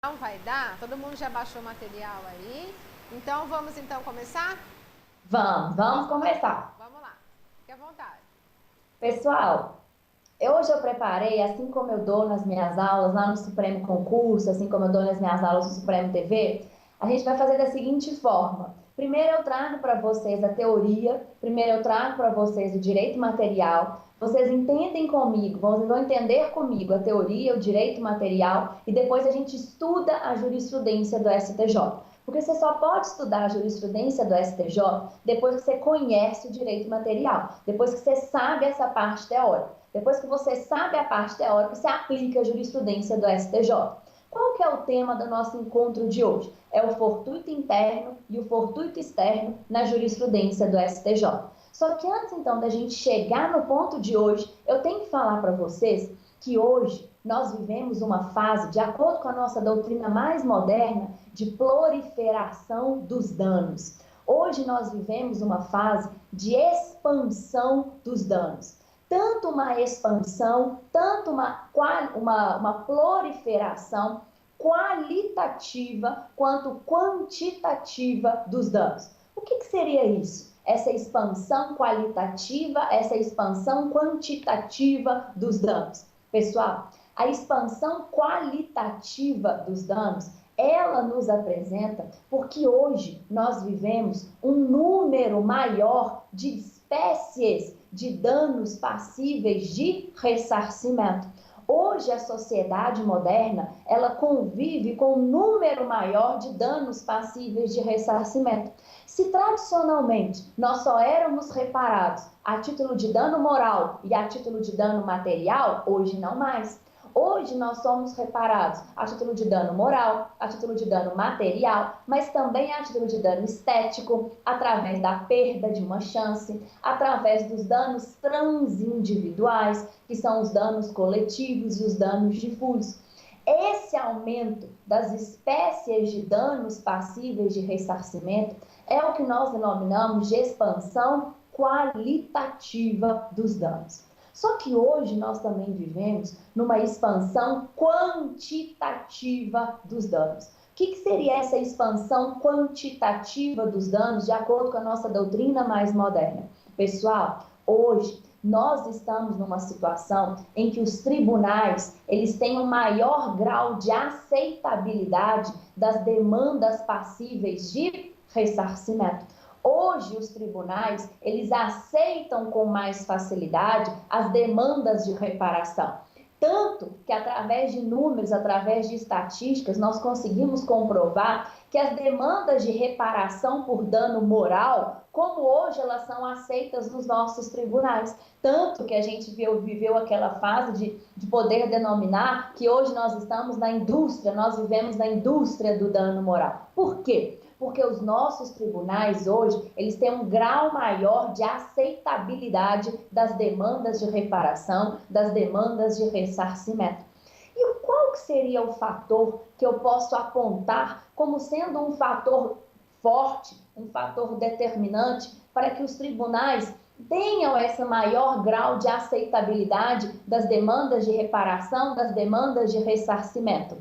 Não vai dar? Todo mundo já baixou o material aí? Então vamos começar? Vamos começar. Vamos lá. Fique à vontade. Pessoal, hoje eu preparei, assim como eu dou nas minhas aulas lá no Supremo Concurso, assim como eu dou nas minhas aulas no Supremo TV, a gente vai fazer da seguinte forma. Primeiro eu trago para vocês a teoria, primeiro eu trago para vocês o direito material, vocês entendem comigo, vão entender comigo a teoria, o direito material e depois a gente estuda a jurisprudência do STJ. Porque você só pode estudar a jurisprudência do STJ depois que você conhece o direito material, depois que você sabe essa parte teórica. Depois que você sabe a parte teórica, você aplica a jurisprudência do STJ. Qual que é o tema do nosso encontro de hoje? É o fortuito interno e o fortuito externo na jurisprudência do STJ. Só que antes, então, da gente chegar no ponto de hoje, eu tenho que falar para vocês que hoje nós vivemos uma fase, de acordo com a nossa doutrina mais moderna, de proliferação dos danos. Hoje nós vivemos uma fase de expansão dos danos. Tanto uma expansão, tanto uma proliferação qualitativa quanto quantitativa dos danos. O que seria isso? Essa expansão qualitativa, essa expansão quantitativa dos danos. Pessoal, a expansão qualitativa dos danos, ela nos apresenta porque hoje nós vivemos um número maior de espécies de danos passíveis de ressarcimento. Hoje a sociedade moderna, ela convive com um número maior de danos passíveis de ressarcimento. Se tradicionalmente nós só éramos reparados a título de dano moral e a título de dano material, hoje não mais. Hoje nós somos reparados a título de dano moral, a título de dano material, mas também a título de dano estético, através da perda de uma chance, através dos danos transindividuais, que são os danos coletivos e os danos difusos. Esse aumento das espécies de danos passíveis de ressarcimento é o que nós denominamos de expansão qualitativa dos danos. Só que hoje nós também vivemos numa expansão quantitativa dos danos. O que seria essa expansão quantitativa dos danos de acordo com a nossa doutrina mais moderna? Pessoal, hoje nós estamos numa situação em que os tribunais, eles têm um maior grau de aceitabilidade das demandas passíveis de ressarcimento. Hoje os tribunais, eles aceitam com mais facilidade as demandas de reparação. Tanto que através de números, através de estatísticas, nós conseguimos comprovar que as demandas de reparação por dano moral, como hoje elas são aceitas nos nossos tribunais. Tanto que a gente viveu aquela fase de poder denominar que hoje nós estamos na indústria, nós vivemos na indústria do dano moral. Por quê? Porque os nossos tribunais hoje, eles têm um grau maior de aceitabilidade das demandas de reparação, das demandas de ressarcimento. E qual que seria o fator que eu posso apontar como sendo um fator forte, um fator determinante para que os tribunais tenham esse maior grau de aceitabilidade das demandas de reparação, das demandas de ressarcimento?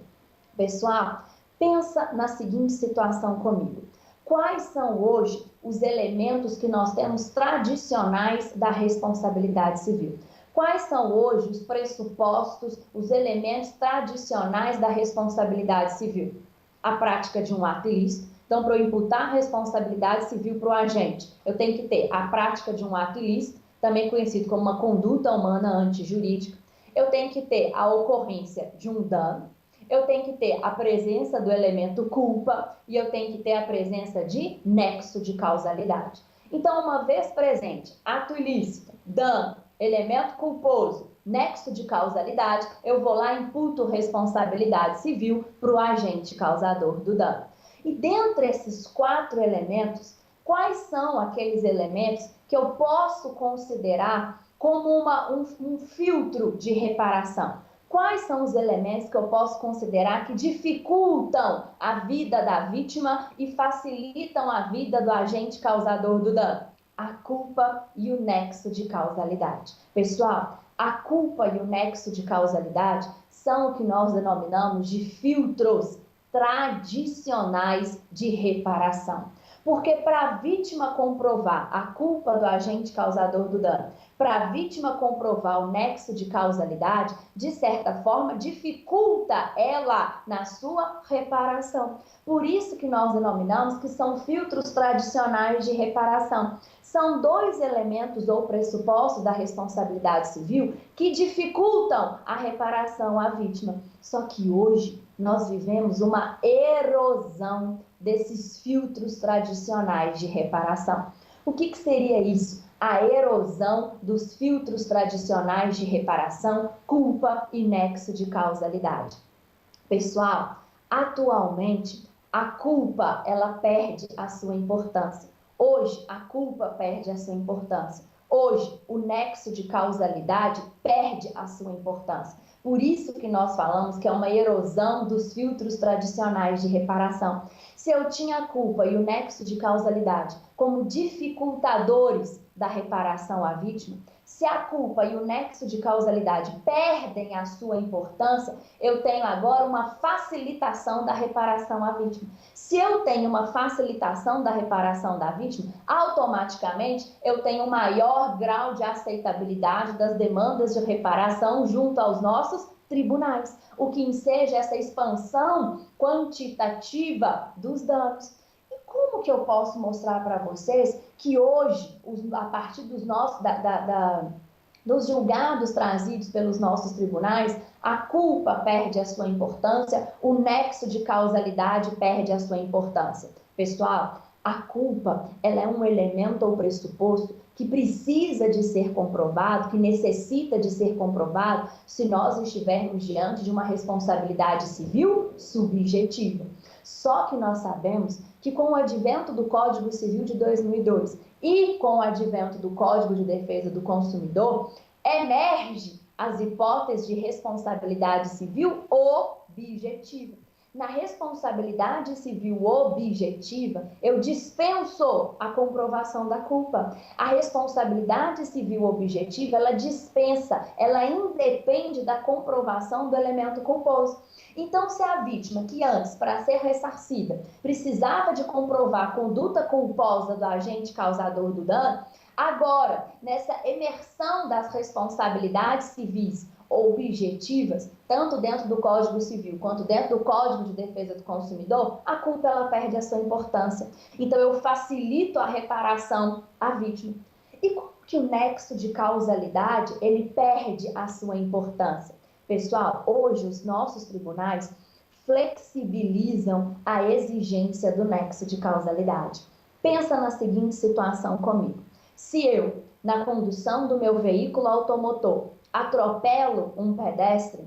Pessoal, pensa na seguinte situação comigo. Quais são hoje os elementos que nós temos tradicionais da responsabilidade civil? Quais são hoje os pressupostos, os elementos tradicionais da responsabilidade civil? A prática de um ato ilícito. Então, para eu imputar a responsabilidade civil para o agente, eu tenho que ter a prática de um ato ilícito, também conhecido como uma conduta humana antijurídica. Eu tenho que ter a ocorrência de um dano. Eu tenho que ter a presença do elemento culpa e eu tenho que ter a presença de nexo de causalidade. Então, uma vez presente, ato ilícito, dano, elemento culposo, nexo de causalidade, eu vou lá e imputo responsabilidade civil para o agente causador do dano. E dentre esses 4 elementos, quais são aqueles elementos que eu posso considerar como um filtro de reparação? Quais são os elementos que eu posso considerar que dificultam a vida da vítima e facilitam a vida do agente causador do dano? A culpa e o nexo de causalidade. Pessoal, a culpa e o nexo de causalidade são o que nós denominamos de filtros tradicionais de reparação. Porque para a vítima comprovar a culpa do agente causador do dano, para a vítima comprovar o nexo de causalidade, de certa forma, dificulta ela na sua reparação. Por isso que nós denominamos que são filtros tradicionais de reparação. São dois elementos ou pressupostos da responsabilidade civil que dificultam a reparação à vítima. Só que hoje nós vivemos uma erosão desses filtros tradicionais de reparação. O que seria isso? A erosão dos filtros tradicionais de reparação, culpa e nexo de causalidade. Pessoal, atualmente a culpa ela perde a sua importância. Hoje a culpa perde a sua importância. Hoje o nexo de causalidade perde a sua importância. Por isso que nós falamos que é uma erosão dos filtros tradicionais de reparação. Se eu tinha a culpa e o nexo de causalidade como dificultadores da reparação à vítima, se a culpa e o nexo de causalidade perdem a sua importância, eu tenho agora uma facilitação da reparação à vítima. Se eu tenho uma facilitação da reparação da vítima, automaticamente eu tenho um maior grau de aceitabilidade das demandas de reparação junto aos nossos tribunais, o que enseja essa expansão quantitativa dos danos. E como que eu posso mostrar para vocês que hoje, a partir dos julgados trazidos pelos nossos tribunais, a culpa perde a sua importância, o nexo de causalidade perde a sua importância? Pessoal, a culpa ela é um elemento ou pressuposto que precisa de ser comprovado, que necessita de ser comprovado se nós estivermos diante de uma responsabilidade civil subjetiva. Só que nós sabemos que com o advento do Código Civil de 2002 e com o advento do Código de Defesa do Consumidor, emerge as hipóteses de responsabilidade civil objetiva. Na responsabilidade civil objetiva, eu dispenso a comprovação da culpa. A responsabilidade civil objetiva, ela dispensa, ela independe da comprovação do elemento culposo. Então, se a vítima, que antes, para ser ressarcida, precisava de comprovar a conduta culposa do agente causador do dano, agora, nessa imersão das responsabilidades civis objetivas, tanto dentro do Código Civil quanto dentro do Código de Defesa do Consumidor, a culpa ela perde a sua importância. Então, eu facilito a reparação à vítima. E como que o nexo de causalidade ele perde a sua importância? Pessoal, hoje os nossos tribunais flexibilizam a exigência do nexo de causalidade. Pensa na seguinte situação comigo. Se eu, na condução do meu veículo automotor, atropelo um pedestre,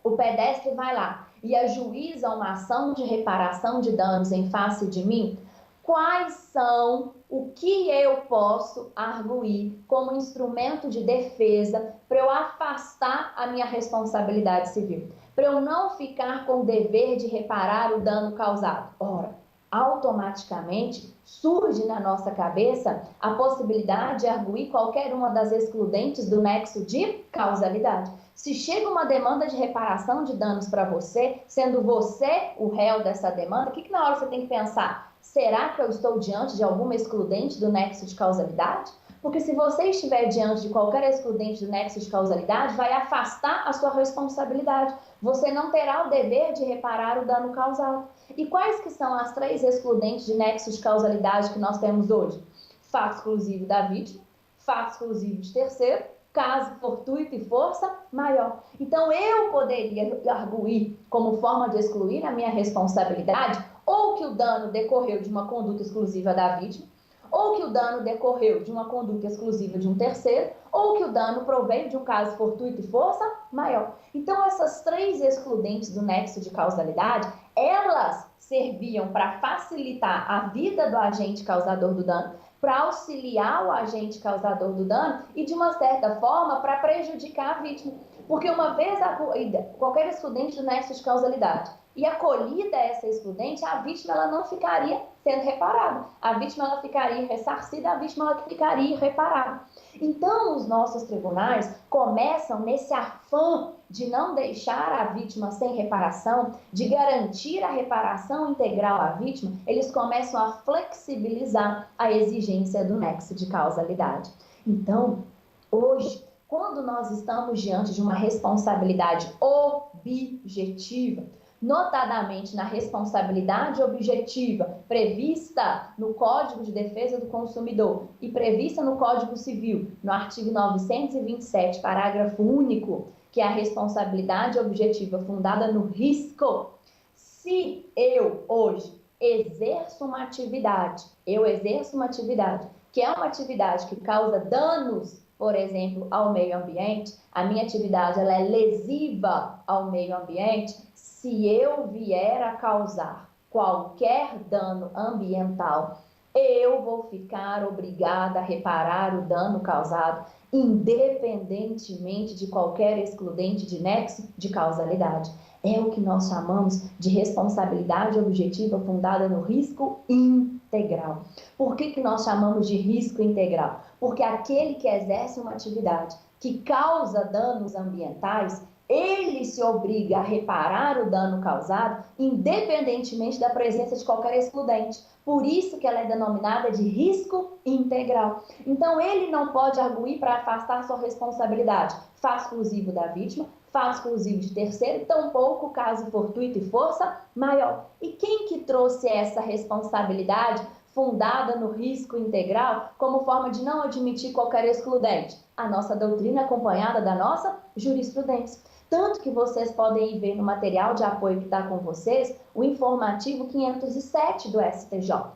o pedestre vai lá e ajuiza uma ação de reparação de danos em face de mim, quais são o que eu posso arguir como instrumento de defesa para eu afastar a minha responsabilidade civil, para eu não ficar com o dever de reparar o dano causado? Ora, automaticamente surge na nossa cabeça a possibilidade de arguir qualquer uma das excludentes do nexo de causalidade. Se chega uma demanda de reparação de danos para você, sendo você o réu dessa demanda, o que na hora você tem que pensar? Será que eu estou diante de alguma excludente do nexo de causalidade? Porque se você estiver diante de qualquer excludente do nexo de causalidade, vai afastar a sua responsabilidade. Você não terá o dever de reparar o dano causado. E quais que são as 3 excludentes de nexo de causalidade que nós temos hoje? Fato exclusivo da vítima, fato exclusivo de terceiro, caso fortuito e força maior. Então, eu poderia arguir como forma de excluir a minha responsabilidade ou que o dano decorreu de uma conduta exclusiva da vítima, ou que o dano decorreu de uma conduta exclusiva de um terceiro, ou que o dano proveio de um caso fortuito e força maior. Então, essas 3 excludentes do nexo de causalidade, elas serviam para facilitar a vida do agente causador do dano, para auxiliar o agente causador do dano e, de uma certa forma, para prejudicar a vítima. Porque uma vez acolhida qualquer excludente do nexo de causalidade e acolhida essa excludente, a vítima ela não ficaria sendo reparada. A vítima ela ficaria ressarcida, a vítima ela ficaria irreparável. Então, os nossos tribunais começam nesse afã de não deixar a vítima sem reparação, de garantir a reparação integral à vítima, eles começam a flexibilizar a exigência do nexo de causalidade. Então, hoje, quando nós estamos diante de uma responsabilidade objetiva, notadamente na responsabilidade objetiva prevista no Código de Defesa do Consumidor e prevista no Código Civil, no artigo 927, parágrafo único, que é a responsabilidade objetiva fundada no risco. Se eu hoje exerço uma atividade, que é uma atividade que causa danos, por exemplo, ao meio ambiente, a minha atividade ela é lesiva ao meio ambiente, se eu vier a causar qualquer dano ambiental, eu vou ficar obrigada a reparar o dano causado, independentemente de qualquer excludente de nexo de causalidade. É o que nós chamamos de responsabilidade objetiva fundada no risco integral. Por que nós chamamos de risco integral? Porque aquele que exerce uma atividade que causa danos ambientais, ele se obriga a reparar o dano causado, independentemente da presença de qualquer excludente. Por isso que ela é denominada de risco integral. Então, ele não pode arguir para afastar sua responsabilidade, fato exclusivo da vítima, fato exclusivo de terceiro, tampouco caso fortuito e força maior. E quem que trouxe essa responsabilidade fundada no risco integral como forma de não admitir qualquer excludente? A nossa doutrina acompanhada da nossa jurisprudência. Tanto que vocês podem ver no material de apoio que está com vocês, o informativo 507 do STJ. O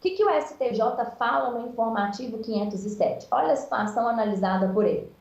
que o STJ fala no informativo 507? Olha a situação analisada por ele.